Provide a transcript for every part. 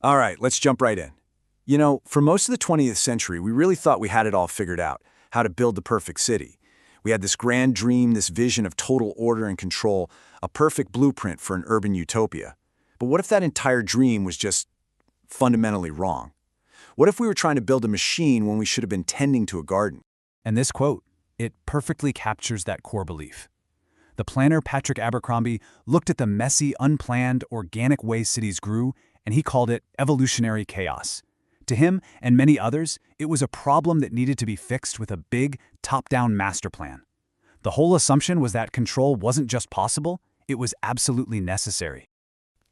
All right, let's jump right in. You know, for most of the 20th century, we really thought we had it all figured out, how to build the perfect city. We had this grand dream, this vision of total order and control, a perfect blueprint for an urban utopia. But what if that entire dream was just fundamentally wrong? What if we were trying to build a machine when we should have been tending to a garden? And this quote, it perfectly captures that core belief. The planner Patrick Abercrombie looked at the messy, unplanned, organic way cities grew, and he called it evolutionary chaos. To him and many others, it was a problem that needed to be fixed with a big, top-down master plan. The whole assumption was that control wasn't just possible, it was absolutely necessary.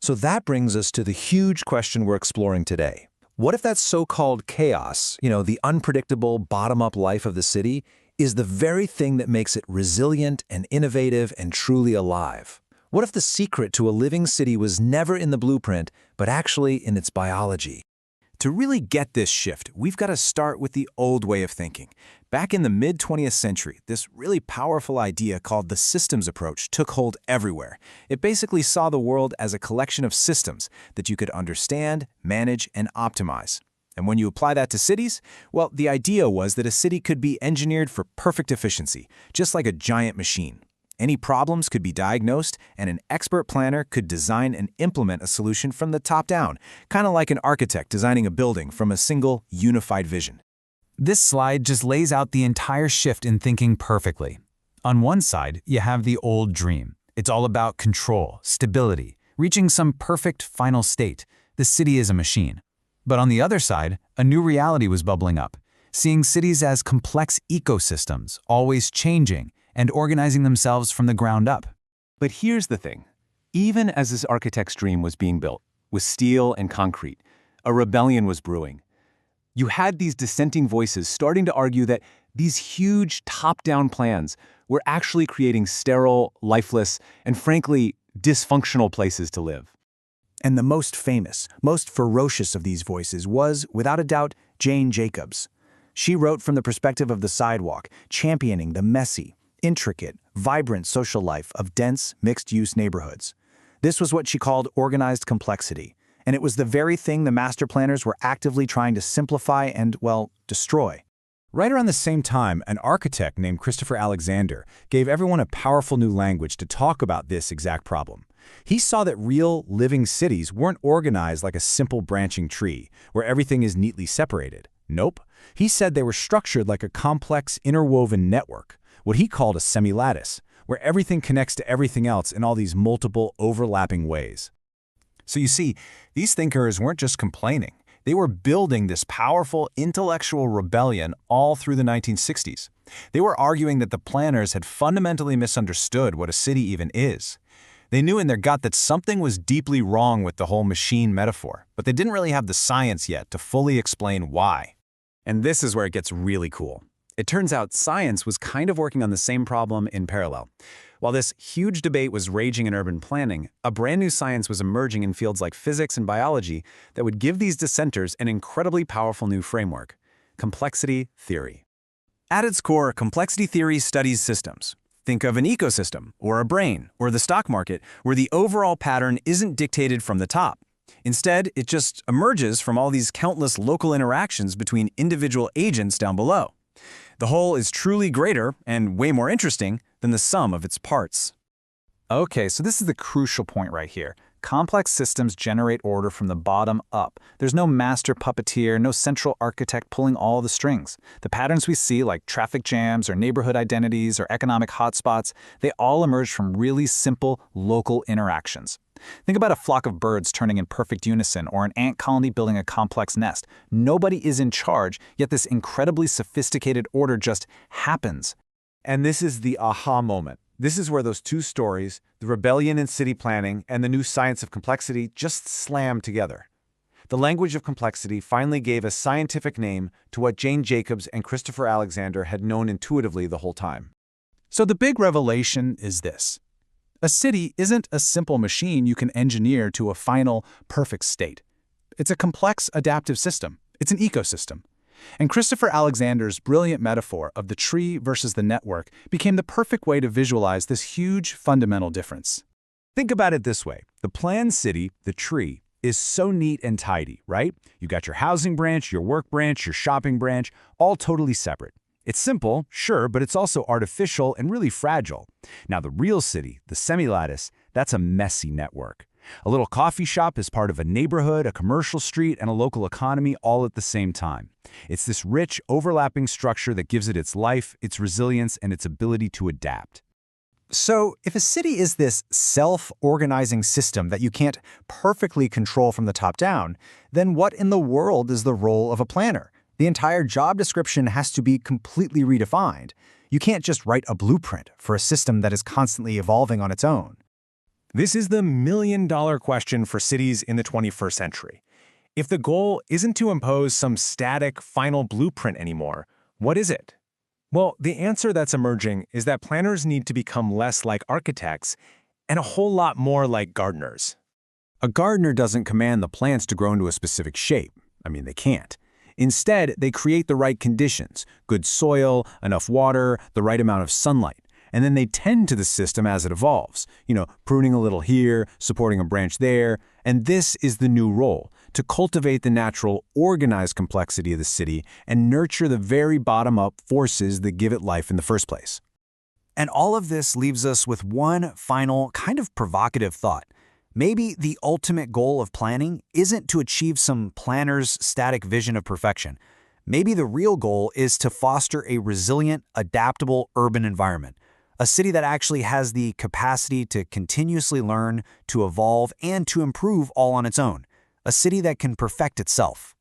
So that brings us to the huge question we're exploring today. What if that so-called chaos, the unpredictable bottom-up life of the city, is the very thing that makes it resilient and innovative and truly alive? What if the secret to a living city was never in the blueprint, but actually in its biology? To really get this shift, we've got to start with the old way of thinking. Back in the mid-20th century, this really powerful idea called the systems approach took hold everywhere. It basically saw the world as a collection of systems that you could understand, manage, and optimize. And when you apply that to cities, well, the idea was that a city could be engineered for perfect efficiency, just like a giant machine. Any problems could be diagnosed, and an expert planner could design and implement a solution from the top down, kind of like an architect designing a building from a single, unified vision. This slide just lays out the entire shift in thinking perfectly. On one side, you have the old dream. It's all about control, stability, reaching some perfect final state. The city is a machine. But on the other side, a new reality was bubbling up, seeing cities as complex ecosystems, always changing, and organizing themselves from the ground up. But here's the thing. Even as this architect's dream was being built, with steel and concrete, a rebellion was brewing. You had these dissenting voices starting to argue that these huge top-down plans were actually creating sterile, lifeless, and frankly, dysfunctional places to live. And the most famous, most ferocious of these voices was, without a doubt, Jane Jacobs. She wrote from the perspective of the sidewalk, championing the messy, intricate, vibrant social life of dense, mixed-use neighborhoods. This was what she called organized complexity, and it was the very thing the master planners were actively trying to simplify and, well, destroy. Right around the same time, an architect named Christopher Alexander gave everyone a powerful new language to talk about this exact problem. He saw that real, living cities weren't organized like a simple branching tree, where everything is neatly separated. Nope. He said they were structured like a complex, interwoven network, what he called a semi-lattice, where everything connects to everything else in all these multiple, overlapping ways. So you see, these thinkers weren't just complaining. They were building this powerful intellectual rebellion all through the 1960s. They were arguing that the planners had fundamentally misunderstood what a city even is. They knew in their gut that something was deeply wrong with the whole machine metaphor, but they didn't really have the science yet to fully explain why. And this is where it gets really cool. It turns out science was kind of working on the same problem in parallel. While this huge debate was raging in urban planning, a brand new science was emerging in fields like physics and biology that would give these dissenters an incredibly powerful new framework: complexity theory. At its core, complexity theory studies systems. Think of an ecosystem, or a brain, or the stock market, where the overall pattern isn't dictated from the top. Instead, it just emerges from all these countless local interactions between individual agents down below. The whole is truly greater and way more interesting than the sum of its parts. Okay, so this is the crucial point right here. Complex systems generate order from the bottom up. There's no master puppeteer, no central architect pulling all the strings. The patterns we see, like traffic jams or neighborhood identities or economic hotspots, they all emerge from really simple local interactions. Think about a flock of birds turning in perfect unison or an ant colony building a complex nest. Nobody is in charge, yet this incredibly sophisticated order just happens. And this is the aha moment. This is where those two stories, the rebellion in city planning and the new science of complexity, just slam together. The language of complexity finally gave a scientific name to what Jane Jacobs and Christopher Alexander had known intuitively the whole time. So the big revelation is this. A city isn't a simple machine you can engineer to a final, perfect state. It's a complex, adaptive system. It's an ecosystem. And Christopher Alexander's brilliant metaphor of the tree versus the network became the perfect way to visualize this huge fundamental difference. Think about it this way. The planned city, the tree, is so neat and tidy, right? You got your housing branch, your work branch, your shopping branch, all totally separate. It's simple, sure, but it's also artificial and really fragile. Now the real city, the semi-lattice, that's a messy network. A little coffee shop is part of a neighborhood, a commercial street, and a local economy all at the same time. It's this rich, overlapping structure that gives it its life, its resilience, and its ability to adapt. So, if a city is this self-organizing system that you can't perfectly control from the top down, then what in the world is the role of a planner? The entire job description has to be completely redefined. You can't just write a blueprint for a system that is constantly evolving on its own. This is the million-dollar question for cities in the 21st century. If the goal isn't to impose some static, final blueprint anymore, what is it? Well, the answer that's emerging is that planners need to become less like architects and a whole lot more like gardeners. A gardener doesn't command the plants to grow into a specific shape. I mean, they can't. Instead, they create the right conditions, good soil, enough water, the right amount of sunlight. And then they tend to the system as it evolves, pruning a little here, supporting a branch there. And this is the new role, to cultivate the natural, organized complexity of the city and nurture the very bottom-up forces that give it life in the first place. And all of this leaves us with one final, kind of provocative thought. Maybe the ultimate goal of planning isn't to achieve some planner's static vision of perfection. Maybe the real goal is to foster a resilient, adaptable urban environment. A city that actually has the capacity to continuously learn, to evolve, and to improve all on its own. A city that can perfect itself.